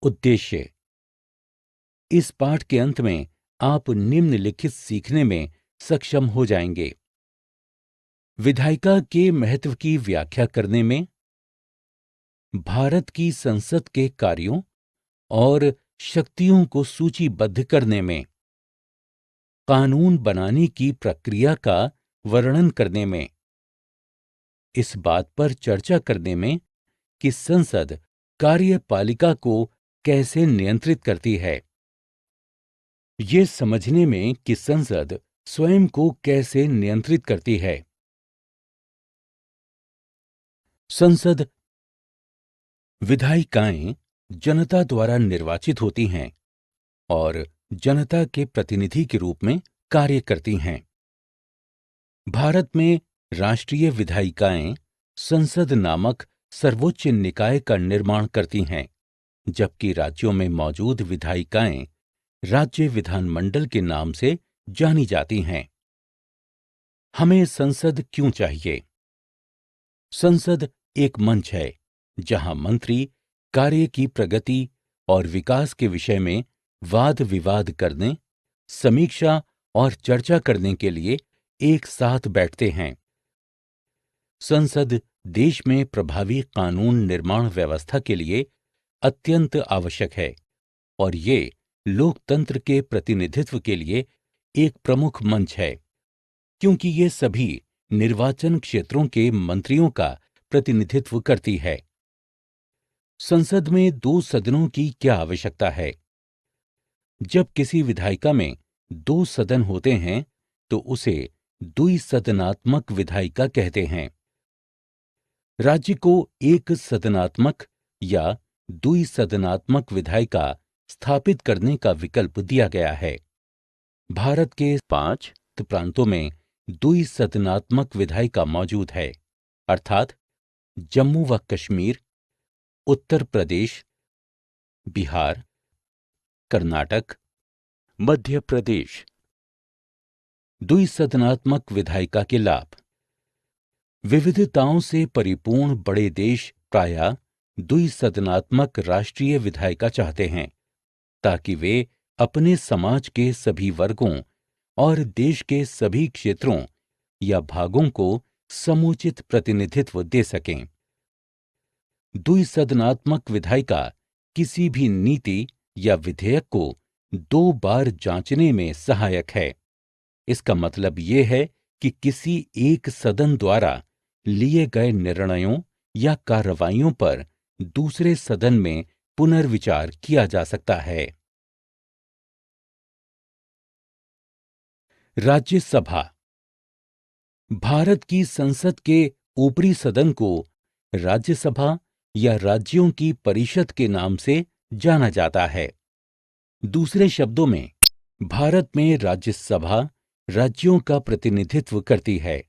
उद्देश्य। इस पाठ के अंत में आप निम्नलिखित सीखने में सक्षम हो जाएंगे। विधायिका के महत्व की व्याख्या करने में, भारत की संसद के कार्यों और शक्तियों को सूचीबद्ध करने में, कानून बनाने की प्रक्रिया का वर्णन करने में, इस बात पर चर्चा करने में कि संसद कार्यपालिका को कैसे नियंत्रित करती है, ये समझने में कि संसद स्वयं को कैसे नियंत्रित करती है। संसद विधायिकाएं जनता द्वारा निर्वाचित होती हैं और जनता के प्रतिनिधि के रूप में कार्य करती हैं। भारत में राष्ट्रीय विधायिकाएं संसद नामक सर्वोच्च निकाय का निर्माण करती हैं, जबकि राज्यों में मौजूद विधायिकाएं राज्य विधानमंडल के नाम से जानी जाती हैं। हमें संसद क्यों चाहिए? संसद एक मंच है जहां मंत्री कार्य की प्रगति और विकास के विषय में वाद विवाद करने, समीक्षा और चर्चा करने के लिए एक साथ बैठते हैं। संसद देश में प्रभावी कानून निर्माण व्यवस्था के लिए अत्यंत आवश्यक है और ये लोकतंत्र के प्रतिनिधित्व के लिए एक प्रमुख मंच है, क्योंकि ये सभी निर्वाचन क्षेत्रों के मंत्रियों का प्रतिनिधित्व करती है। संसद में दो सदनों की क्या आवश्यकता है? जब किसी विधायिका में दो सदन होते हैं तो उसे द्विसदनात्मक विधायिका कहते हैं। राज्य को एक सदनात्मक या द्विसदनात्मक विधायिका स्थापित करने का विकल्प दिया गया है। भारत के 5 प्रांतों में द्विसदनात्मक विधायिका मौजूद है, अर्थात जम्मू व कश्मीर, उत्तर प्रदेश, बिहार, कर्नाटक, मध्य प्रदेश। द्विसदनात्मक विधायिका के लाभ। विविधताओं से परिपूर्ण बड़े देश प्रायः द्विसदनात्मक राष्ट्रीय विधायिका चाहते हैं, ताकि वे अपने समाज के सभी वर्गों और देश के सभी क्षेत्रों या भागों को समुचित प्रतिनिधित्व दे सकें। द्विसदनात्मक विधायिका किसी भी नीति या विधेयक को 2 बार जांचने में सहायक है। इसका मतलब ये है कि किसी एक सदन द्वारा लिए गए निर्णयों या कार्रवाइयों पर दूसरे सदन में पुनर्विचार किया जा सकता है। राज्यसभा। भारत की संसद के ऊपरी सदन को राज्यसभा या राज्यों की परिषद के नाम से जाना जाता है। दूसरे शब्दों में, भारत में राज्यसभा राज्यों का प्रतिनिधित्व करती है।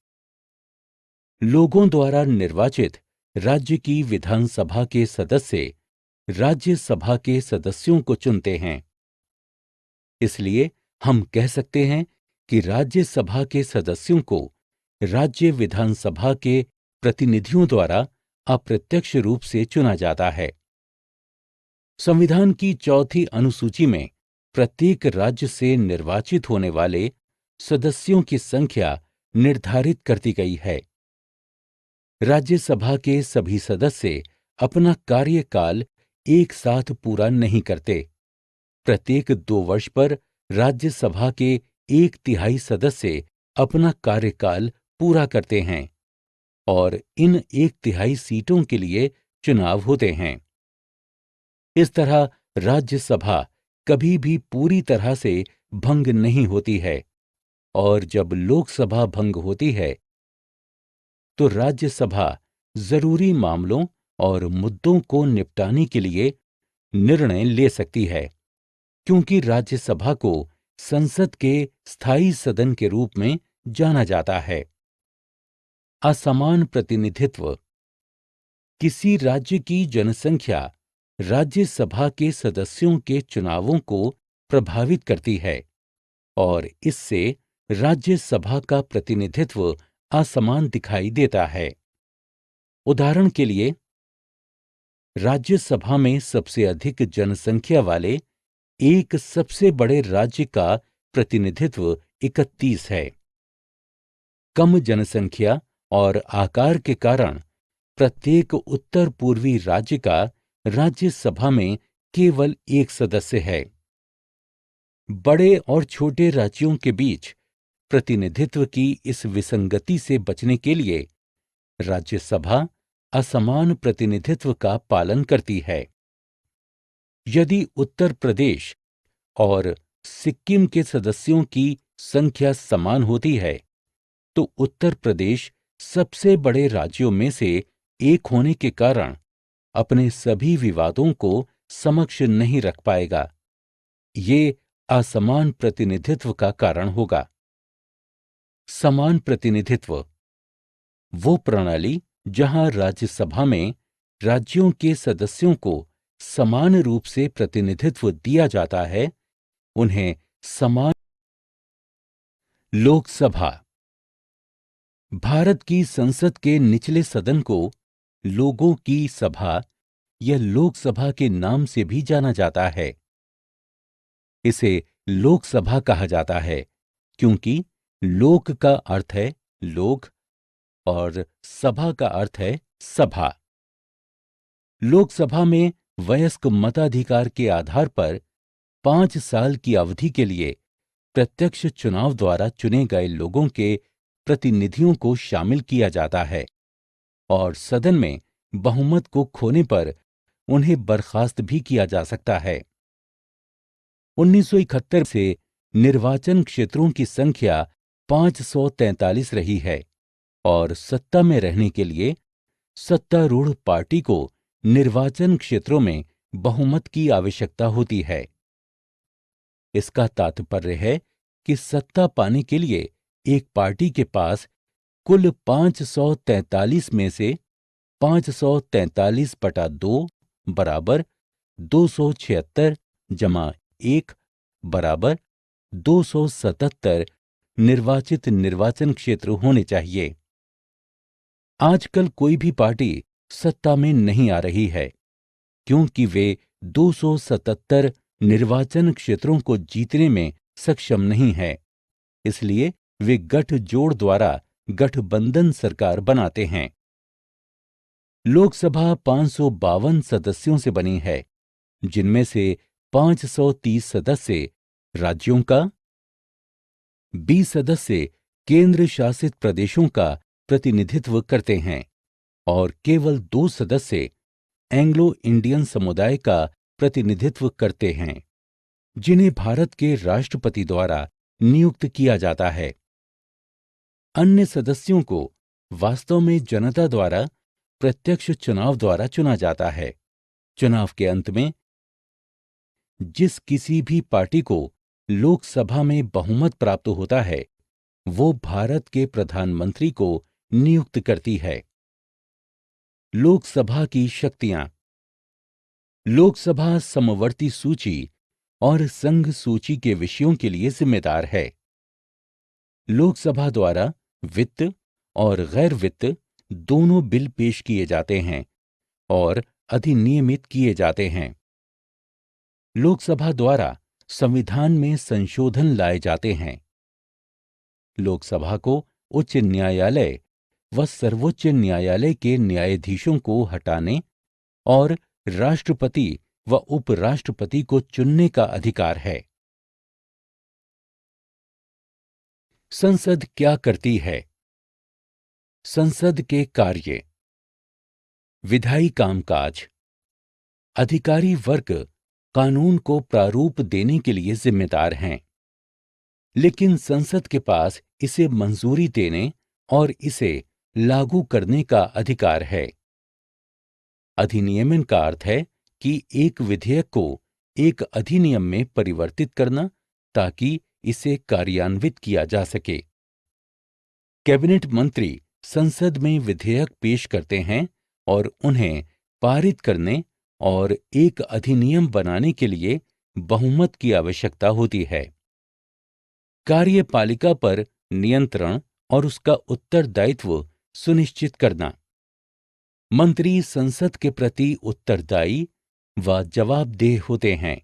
लोगों द्वारा निर्वाचित राज्य की विधानसभा के सदस्य राज्यसभा के सदस्यों को चुनते हैं। इसलिए हम कह सकते हैं कि राज्यसभा के सदस्यों को राज्य विधानसभा के प्रतिनिधियों द्वारा अप्रत्यक्ष रूप से चुना जाता है। संविधान की चौथी अनुसूची में प्रत्येक राज्य से निर्वाचित होने वाले सदस्यों की संख्या निर्धारित कर दी गई है। राज्यसभा के सभी सदस्य अपना कार्यकाल एक साथ पूरा नहीं करते। प्रत्येक 2 वर्ष पर राज्यसभा के 1/3 सदस्य अपना कार्यकाल पूरा करते हैं और इन 1/3 सीटों के लिए चुनाव होते हैं। इस तरह राज्यसभा कभी भी पूरी तरह से भंग नहीं होती है और जब लोकसभा भंग होती है तो राज्यसभा जरूरी मामलों और मुद्दों को निपटाने के लिए निर्णय ले सकती है, क्योंकि राज्यसभा को संसद के स्थायी सदन के रूप में जाना जाता है। असमान प्रतिनिधित्व। किसी राज्य की जनसंख्या राज्यसभा के सदस्यों के चुनावों को प्रभावित करती है और इससे राज्यसभा का प्रतिनिधित्व असमान दिखाई देता है। उदाहरण के लिए, राज्यसभा में सबसे अधिक जनसंख्या वाले एक सबसे बड़े राज्य का प्रतिनिधित्व 31 है। कम जनसंख्या और आकार के कारण प्रत्येक उत्तर पूर्वी राज्य का राज्यसभा में केवल एक सदस्य है। बड़े और छोटे राज्यों के बीच प्रतिनिधित्व की इस विसंगति से बचने के लिए राज्यसभा असमान प्रतिनिधित्व का पालन करती है। यदि उत्तर प्रदेश और सिक्किम के सदस्यों की संख्या समान होती है, तो उत्तर प्रदेश सबसे बड़े राज्यों में से एक होने के कारण अपने सभी विवादों को समक्ष नहीं रख पाएगा। ये असमान प्रतिनिधित्व का कारण होगा। समान प्रतिनिधित्व वो प्रणाली जहां राज्यसभा में राज्यों के सदस्यों को समान रूप से प्रतिनिधित्व दिया जाता है, उन्हें समान लोकसभा। भारत की संसद के निचले सदन को लोगों की सभा या लोकसभा के नाम से भी जाना जाता है। इसे लोकसभा कहा जाता है क्योंकि लोक का अर्थ है लोग और सभा का अर्थ है सभा। लोकसभा में वयस्क मताधिकार के आधार पर 5 साल की अवधि के लिए प्रत्यक्ष चुनाव द्वारा चुने गए लोगों के प्रतिनिधियों को शामिल किया जाता है और सदन में बहुमत को खोने पर उन्हें बर्खास्त भी किया जा सकता है। 1971 से निर्वाचन क्षेत्रों की संख्या 543 रही है और सत्ता में रहने के लिए सत्तारूढ़ पार्टी को निर्वाचन क्षेत्रों में बहुमत की आवश्यकता होती है। इसका तात्पर्य है कि सत्ता पाने के लिए एक पार्टी के पास कुल 543 में से 543 बटा 2 बराबर 276 जमा 1 बराबर 277 निर्वाचित निर्वाचन क्षेत्र होने चाहिए। आजकल कोई भी पार्टी सत्ता में नहीं आ रही है क्योंकि वे 277 निर्वाचन क्षेत्रों को जीतने में सक्षम नहीं है। इसलिए वे गठजोड़ द्वारा गठबंधन सरकार बनाते हैं। लोकसभा 552 सदस्यों से बनी है, जिनमें से 530 सदस्य राज्यों का, 20 सदस्य केंद्र शासित प्रदेशों का प्रतिनिधित्व करते हैं और केवल 2 सदस्य एंग्लो इंडियन समुदाय का प्रतिनिधित्व करते हैं, जिन्हें भारत के राष्ट्रपति द्वारा नियुक्त किया जाता है। अन्य सदस्यों को वास्तव में जनता द्वारा प्रत्यक्ष चुनाव द्वारा चुना जाता है। चुनाव के अंत में जिस किसी भी पार्टी को लोकसभा में बहुमत प्राप्त होता है, वो भारत के प्रधानमंत्री को नियुक्त करती है। लोकसभा की शक्तियां। लोकसभा समवर्ती सूची और संघ सूची के विषयों के लिए जिम्मेदार है। लोकसभा द्वारा वित्त और गैर वित्त दोनों बिल पेश किए जाते हैं और अधिनियमित किए जाते हैं। लोकसभा द्वारा संविधान में संशोधन लाए जाते हैं। लोकसभा को उच्च न्यायालय व सर्वोच्च न्यायालय के न्यायाधीशों को हटाने और राष्ट्रपति व उपराष्ट्रपति को चुनने का अधिकार है। संसद क्या करती है? संसद के कार्य। विधायी कामकाज। अधिकारी वर्ग कानून को प्रारूप देने के लिए जिम्मेदार हैं, लेकिन संसद के पास इसे मंजूरी देने और इसे लागू करने का अधिकार है। अधिनियमन का अर्थ है कि एक विधेयक को एक अधिनियम में परिवर्तित करना ताकि इसे कार्यान्वित किया जा सके। कैबिनेट मंत्री संसद में विधेयक पेश करते हैं और उन्हें पारित करने और एक अधिनियम बनाने के लिए बहुमत की आवश्यकता होती है। कार्यपालिका पर नियंत्रण और उसका उत्तरदायित्व सुनिश्चित करना। मंत्री संसद के प्रति उत्तरदायी व जवाबदेह होते हैं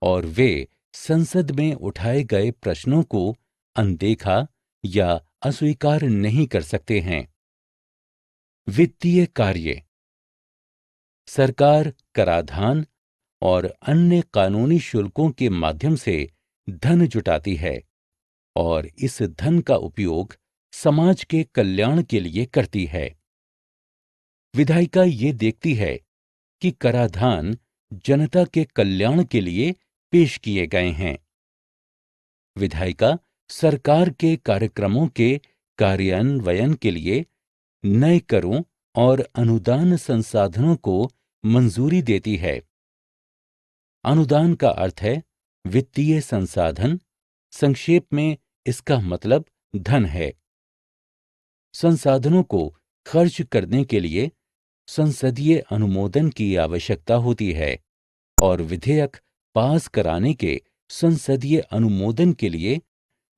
और वे संसद में उठाए गए प्रश्नों को अनदेखा या अस्वीकार नहीं कर सकते हैं। वित्तीय कार्य। सरकार कराधान और अन्य कानूनी शुल्कों के माध्यम से धन जुटाती है और इस धन का उपयोग समाज के कल्याण के लिए करती है। विधायिका ये देखती है कि कराधान जनता के कल्याण के लिए पेश किए गए हैं। विधायिका सरकार के कार्यक्रमों के कार्यान्वयन के लिए नए करों और अनुदान संसाधनों को मंजूरी देती है। अनुदान का अर्थ है वित्तीय संसाधन, संक्षेप में इसका मतलब धन है। संसाधनों को खर्च करने के लिए संसदीय अनुमोदन की आवश्यकता होती है और विधेयक पास कराने के संसदीय अनुमोदन के लिए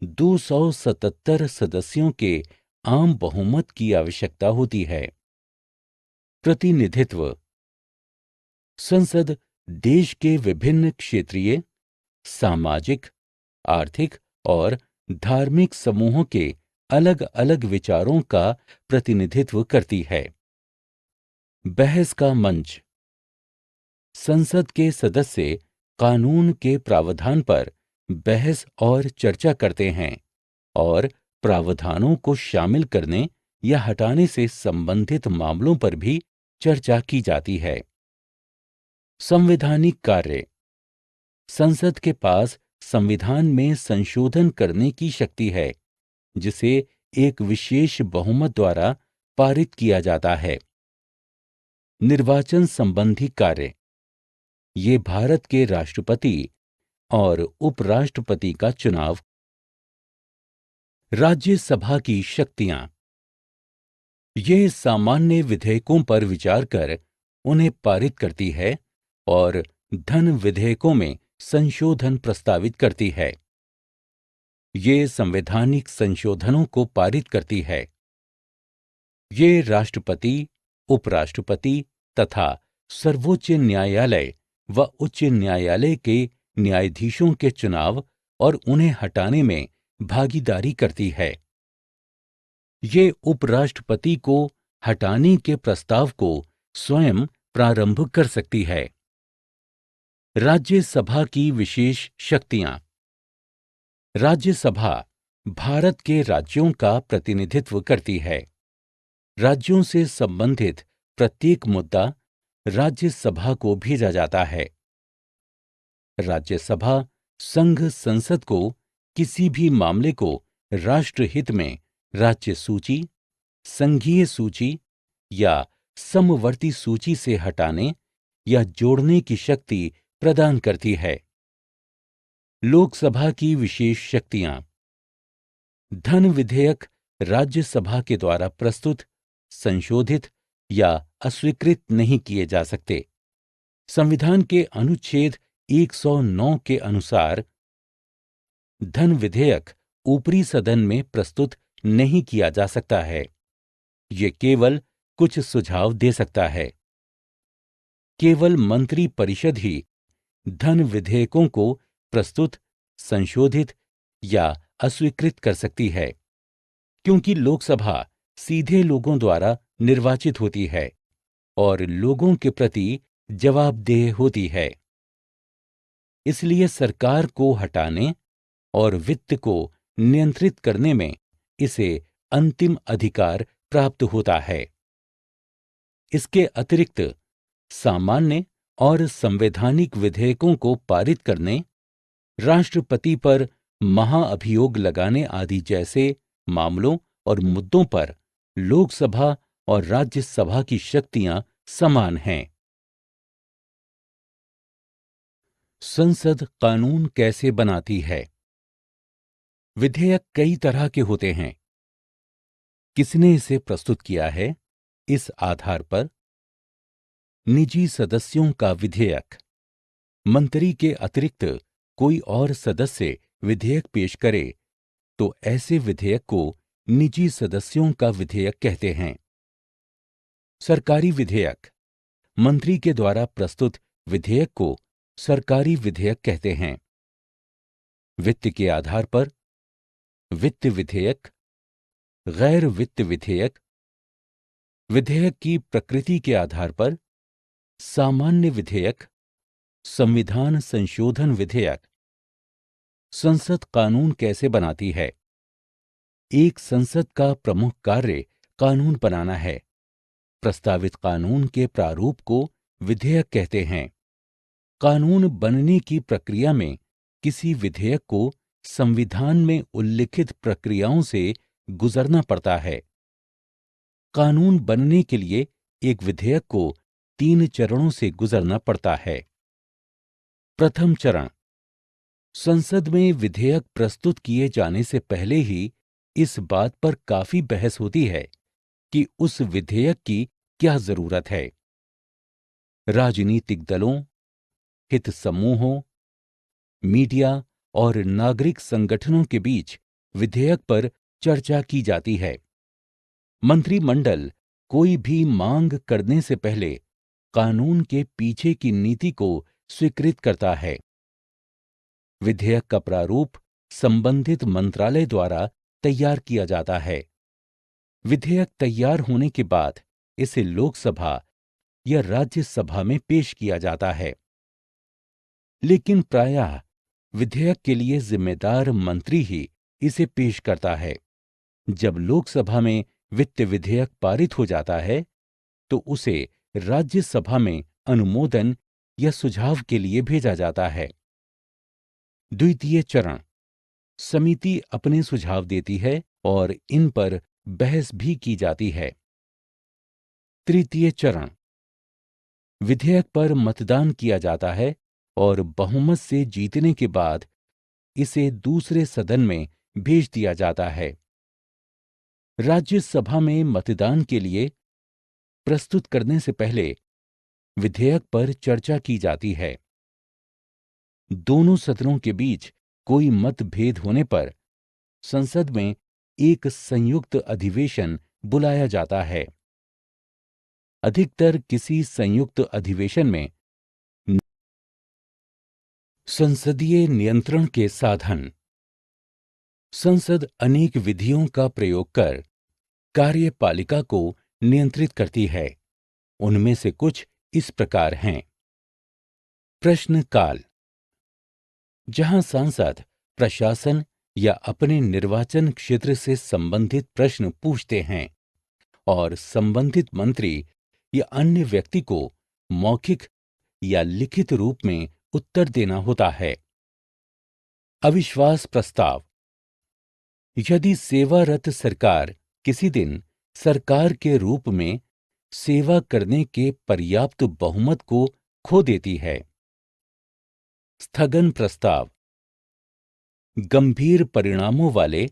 277 सदस्यों के आम बहुमत की आवश्यकता होती है। प्रतिनिधित्व। संसद देश के विभिन्न क्षेत्रीय, सामाजिक, आर्थिक और धार्मिक समूहों के अलग अलग विचारों का प्रतिनिधित्व करती है। बहस का मंच। संसद के सदस्य कानून के प्रावधान पर बहस और चर्चा करते हैं और प्रावधानों को शामिल करने या हटाने से संबंधित मामलों पर भी चर्चा की जाती है। संवैधानिक कार्य। संसद के पास संविधान में संशोधन करने की शक्ति है, जिसे एक विशेष बहुमत द्वारा पारित किया जाता है। निर्वाचन संबंधी कार्य। ये भारत के राष्ट्रपति और उपराष्ट्रपति का चुनाव। राज्यसभा की शक्तियां। ये सामान्य विधेयकों पर विचार कर उन्हें पारित करती है और धन विधेयकों में संशोधन प्रस्तावित करती है। ये संवैधानिक संशोधनों को पारित करती है। ये राष्ट्रपति, उपराष्ट्रपति तथा सर्वोच्च न्यायालय व उच्च न्यायालय के न्यायाधीशों के चुनाव और उन्हें हटाने में भागीदारी करती है। ये उपराष्ट्रपति को हटाने के प्रस्ताव को स्वयं प्रारंभ कर सकती है। राज्यसभा की विशेष शक्तियां। राज्यसभा भारत के राज्यों का प्रतिनिधित्व करती है। राज्यों से संबंधित प्रत्येक मुद्दा राज्यसभा को भेजा जाता है। राज्यसभा संघ संसद को किसी भी मामले को राष्ट्रहित में राज्य सूची, संघीय सूची या समवर्ती सूची से हटाने या जोड़ने की शक्ति प्रदान करती है। लोकसभा की विशेष शक्तियां। धन विधेयक राज्यसभा के द्वारा प्रस्तुत, संशोधित या अस्वीकृत नहीं किए जा सकते। संविधान के अनुच्छेद 109 के अनुसार धन विधेयक ऊपरी सदन में प्रस्तुत नहीं किया जा सकता है। ये केवल कुछ सुझाव दे सकता है। केवल मंत्री परिषद ही धन विधेयकों को प्रस्तुत, संशोधित या अस्वीकृत कर सकती है, क्योंकि लोकसभा सीधे लोगों द्वारा निर्वाचित होती है और लोगों के प्रति जवाबदेह होती है। इसलिए सरकार को हटाने और वित्त को नियंत्रित करने में इसे अंतिम अधिकार प्राप्त होता है। इसके अतिरिक्त सामान्य और संवैधानिक विधेयकों को पारित करने, राष्ट्रपति पर महाअभियोग लगाने आदि जैसे मामलों और मुद्दों पर लोकसभा और राज्यसभा की शक्तियां समान हैं। संसद कानून कैसे बनाती है? विधेयक कई तरह के होते हैं। किसने इसे प्रस्तुत किया है, इस आधार पर निजी सदस्यों का विधेयक। मंत्री के अतिरिक्त कोई और सदस्य विधेयक पेश करे तो ऐसे विधेयक को निजी सदस्यों का विधेयक कहते हैं। सरकारी विधेयक। मंत्री के द्वारा प्रस्तुत विधेयक को सरकारी विधेयक कहते हैं। वित्त के आधार पर वित्त विधेयक, गैर वित्त विधेयक। विधेयक की प्रकृति के आधार पर सामान्य विधेयक, संविधान संशोधन विधेयक। संसद कानून कैसे बनाती है? एक संसद का प्रमुख कार्य कानून बनाना है। प्रस्तावित कानून के प्रारूप को विधेयक कहते हैं। कानून बनने की प्रक्रिया में किसी विधेयक को संविधान में उल्लिखित प्रक्रियाओं से गुजरना पड़ता है। कानून बनने के लिए एक विधेयक को 3 चरणों से गुजरना पड़ता है। प्रथम चरण। संसद में विधेयक प्रस्तुत किए जाने से पहले ही इस बात पर काफी बहस होती है कि उस विधेयक की क्या जरूरत है। राजनीतिक दलों, हित समूहों, मीडिया और नागरिक संगठनों के बीच विधेयक पर चर्चा की जाती है। मंत्रिमंडल कोई भी मांग करने से पहले कानून के पीछे की नीति को स्वीकृत करता है। विधेयक का प्रारूप संबंधित मंत्रालय द्वारा तैयार किया जाता है। विधेयक तैयार होने के बाद इसे लोकसभा या राज्यसभा में पेश किया जाता है। लेकिन प्रायः विधेयक के लिए जिम्मेदार मंत्री ही इसे पेश करता है। जब लोकसभा में वित्त विधेयक पारित हो जाता है तो उसे राज्यसभा में अनुमोदन या सुझाव के लिए भेजा जाता है। द्वितीय चरण। समिति अपने सुझाव देती है और इन पर बहस भी की जाती है। तृतीय चरण। विधेयक पर मतदान किया जाता है और बहुमत से जीतने के बाद इसे दूसरे सदन में भेज दिया जाता है। राज्यसभा में मतदान के लिए प्रस्तुत करने से पहले विधेयक पर चर्चा की जाती है। दोनों सदनों के बीच कोई मतभेद होने पर संसद में एक संयुक्त अधिवेशन बुलाया जाता है। अधिकतर किसी संयुक्त अधिवेशन में संसदीय नियंत्रण के साधन। संसद अनेक विधियों का प्रयोग कर कार्यपालिका को नियंत्रित करती है। उनमें से कुछ इस प्रकार हैं। प्रश्नकाल। जहां सांसद प्रशासन या अपने निर्वाचन क्षेत्र से संबंधित प्रश्न पूछते हैं और संबंधित मंत्री या अन्य व्यक्ति को मौखिक या लिखित रूप में उत्तर देना होता है। अविश्वास प्रस्ताव। यदि सेवारत सरकार किसी दिन सरकार के रूप में सेवा करने के पर्याप्त बहुमत को खो देती है। स्थगन प्रस्ताव। गंभीर परिणामों वाले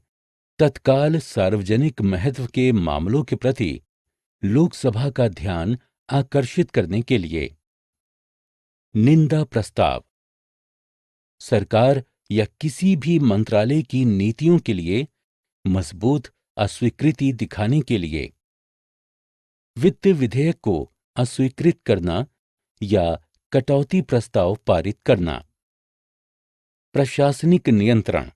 तत्काल सार्वजनिक महत्व के मामलों के प्रति लोकसभा का ध्यान आकर्षित करने के लिए। निंदा प्रस्ताव। सरकार या किसी भी मंत्रालय की नीतियों के लिए मजबूत अस्वीकृति दिखाने के लिए। वित्त विधेयक को अस्वीकृत करना या कटौती प्रस्ताव पारित करना। प्रशासनिक नियंत्रण।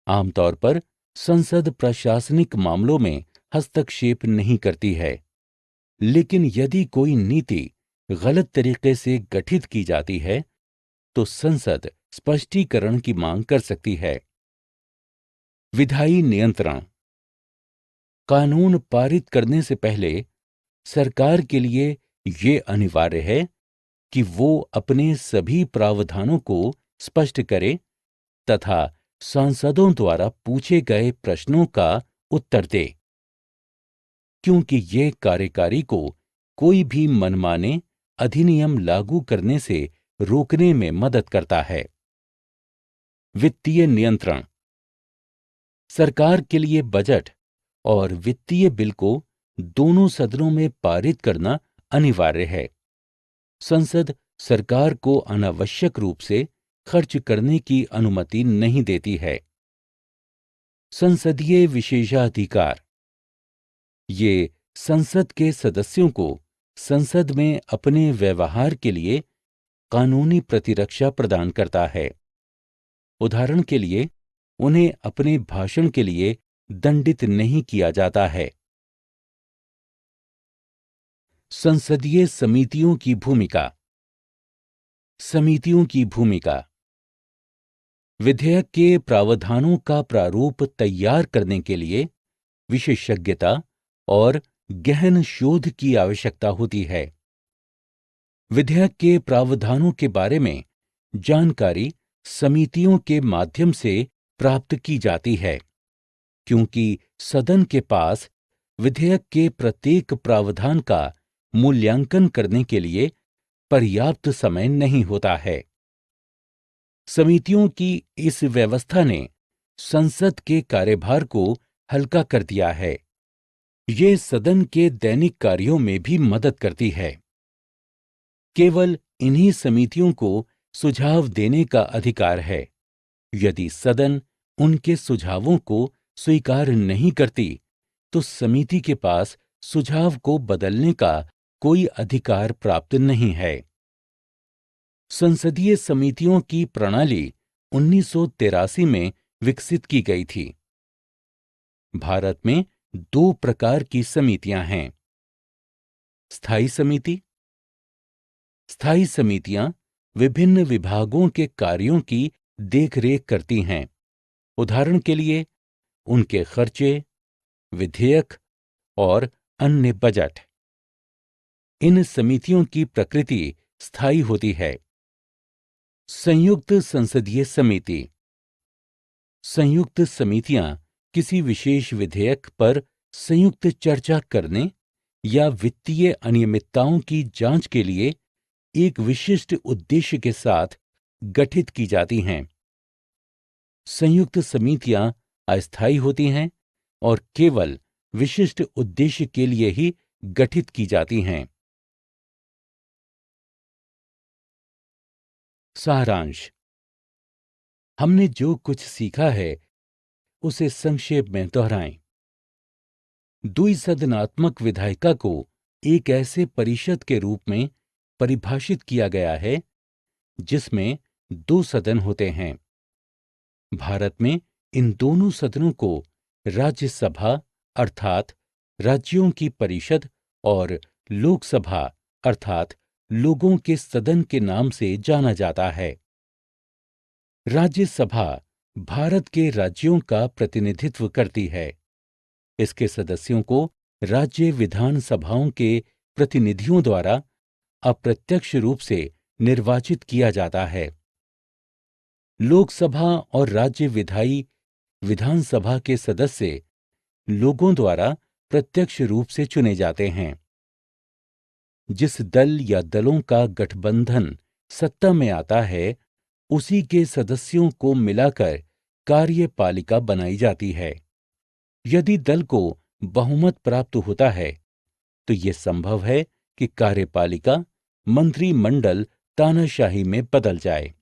आमतौर पर संसद प्रशासनिक मामलों में हस्तक्षेप नहीं करती है, लेकिन यदि कोई नीति गलत तरीके से गठित की जाती है तो संसद स्पष्टीकरण की मांग कर सकती है। विधायी नियंत्रण। कानून पारित करने से पहले सरकार के लिए ये अनिवार्य है कि वो अपने सभी प्रावधानों को स्पष्ट करे तथा सांसदों द्वारा पूछे गए प्रश्नों का उत्तर दे, क्योंकि ये कार्यकारी को कोई भी मनमाने अधिनियम लागू करने से रोकने में मदद करता है। वित्तीय नियंत्रण। सरकार के लिए बजट और वित्तीय बिल को दोनों सदनों में पारित करना अनिवार्य है। संसद सरकार को अनावश्यक रूप से खर्च करने की अनुमति नहीं देती है। संसदीय विशेषाधिकार। ये संसद के सदस्यों को संसद में अपने व्यवहार के लिए कानूनी प्रतिरक्षा प्रदान करता है। उदाहरण के लिए, उन्हें अपने भाषण के लिए दंडित नहीं किया जाता है। संसदीय समितियों की भूमिका। समितियों की भूमिका विधेयक के प्रावधानों का प्रारूप तैयार करने के लिए विशेषज्ञता और गहन शोध की आवश्यकता होती है। विधेयक के प्रावधानों के बारे में जानकारी समितियों के माध्यम से प्राप्त की जाती है, क्योंकि सदन के पास विधेयक के प्रत्येक प्रावधान का मूल्यांकन करने के लिए पर्याप्त समय नहीं होता है। समितियों की इस व्यवस्था ने संसद के कार्यभार को हल्का कर दिया है। ये सदन के दैनिक कार्यों में भी मदद करती है। केवल इन्हीं समितियों को सुझाव देने का अधिकार है। यदि सदन उनके सुझावों को स्वीकार नहीं करती, तो समिति के पास सुझाव को बदलने का कोई अधिकार प्राप्त नहीं है। संसदीय समितियों की प्रणाली 1983 में विकसित की गई थी। भारत में 2 प्रकार की समितियां हैं। स्थायी समिति। स्थायी समितियां विभिन्न विभागों के कार्यों की देखरेख करती हैं। उदाहरण के लिए, उनके खर्चे, विधेयक और अन्य बजट। इन समितियों की प्रकृति स्थायी होती है। संयुक्त संसदीय समिति। संयुक्त समितियां किसी विशेष विधेयक पर संयुक्त चर्चा करने या वित्तीय अनियमितताओं की जांच के लिए एक विशिष्ट उद्देश्य के साथ गठित की जाती हैं। संयुक्त समितियां अस्थायी होती हैं और केवल विशिष्ट उद्देश्य के लिए ही गठित की जाती हैं। सारांश। हमने जो कुछ सीखा है उसे संक्षेप में दोहराएं। द्विसदनात्मक विधायिका को एक ऐसे परिषद के रूप में परिभाषित किया गया है जिसमें 2 सदन होते हैं। भारत में इन दोनों सदनों को राज्यसभा अर्थात राज्यों की परिषद और लोकसभा अर्थात लोगों के सदन के नाम से जाना जाता है। राज्यसभा भारत के राज्यों का प्रतिनिधित्व करती है। इसके सदस्यों को राज्य विधानसभाओं के प्रतिनिधियों द्वारा अप्रत्यक्ष रूप से निर्वाचित किया जाता है। लोकसभा और राज्य विधानसभा के सदस्य लोगों द्वारा प्रत्यक्ष रूप से चुने जाते हैं। जिस दल या दलों का गठबंधन सत्ता में आता है, उसी के सदस्यों को मिलाकर कार्यपालिका बनाई जाती है। यदि दल को बहुमत प्राप्त होता है, तो यह संभव है कि कार्यपालिका मंत्रिमंडल तानाशाही में बदल जाए।